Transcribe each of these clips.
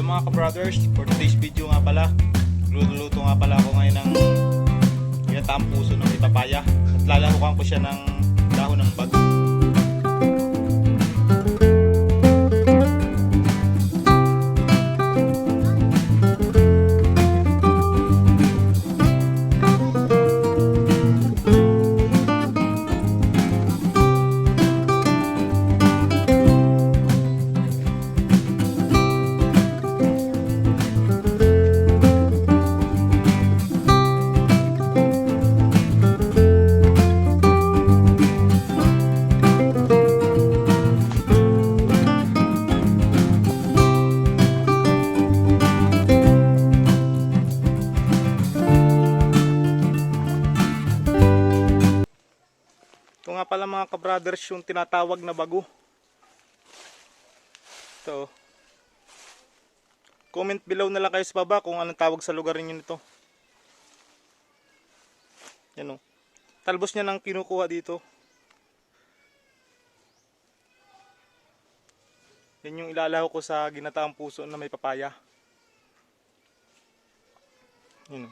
Mga ka-brothers, for today's video nga pala, luluto nga pala ako ngayon ng ginataang puso ng papaya at lalahukan ko siya ng dahon ng bago. Ito nga pala mga ka-brothers yung tinatawag na bago. Ito. Comment below na lang kayo sa baba kung anong tawag sa lugar niyo nito. Yan o. Talbos niya nang kinukuha dito. Yan yung ilalaho ko sa ginataang puso na may papaya. Yan o.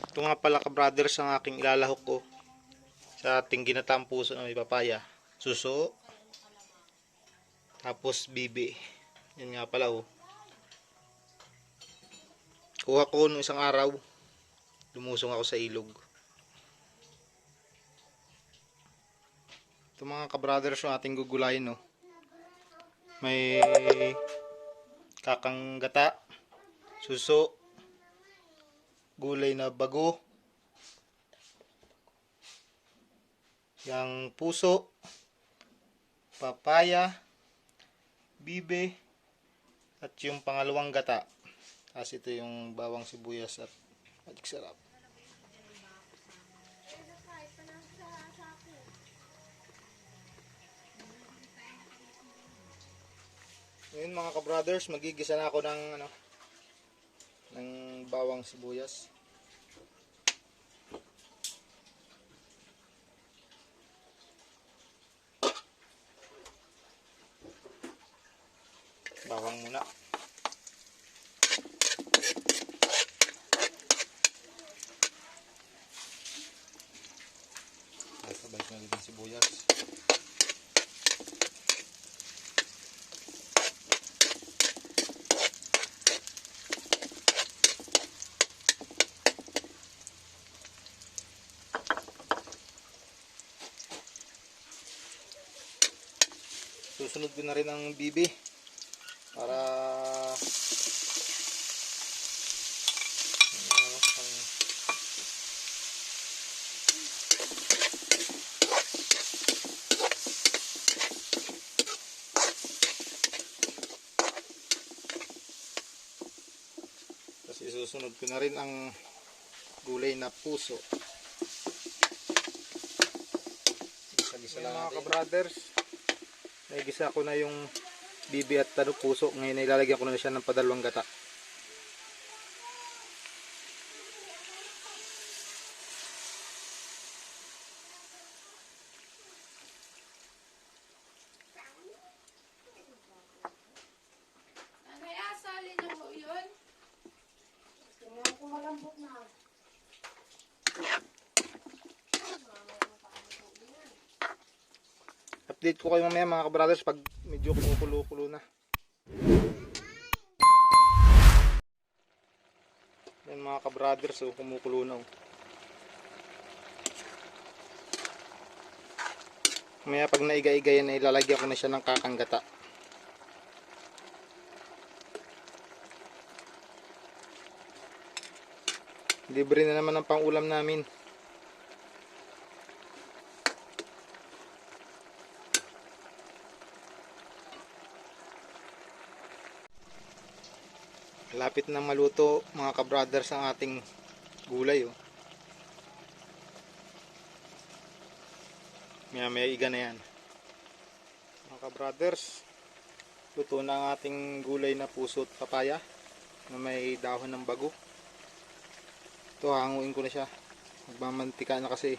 Ito nga pala ka-brothers ang aking ilalahok ko sa ating ginataang puso na may papaya. Suso. Tapos bibi. Yan nga pala oh. Kuha ko nung isang araw. Lumusong ako sa ilog. Ito mga ka-brothers yung ating gugulayin oh. May kakang gata. Suso. Gulay na bago, yang puso, papaya, bibe, at yung pangalawang gata. Tapos ito yung bawang sibuyas at adik sarap. Ngayon mga ka-brothers, magigisa na ako ng ng bawang sibuyas. Bawang muna. Sabay na din sibuyas. Susunod ko na rin ang bibi para Isusunod ko na rin ang gulay na puso. Gisa-gisa lang mga ka-brothers. Naigisa ko na yung bibi at puso. Ngayon ilalagyan ko na siya ng padalawang gata. Nanay, asalin niyo po yun? Tingnan ko malambot na. Update ko kayo mamaya mga ka-brothers pag medyo kumukulo-kulo na. Yan mga ka-brothers, so kumukulo na. Mamaya pag naiga-iga yan, ilalagyan ko na siya ng kakanggata. Libre na naman ang pang-ulam namin. Lapit na maluto mga ka-brothers ang ating gulay. Oh. May iga na yan. Mga ka-brothers, luto na ang ating gulay na puso at papaya na may dahon ng bago. Ito, hanguin ko na siya. Magmamantika na kasi.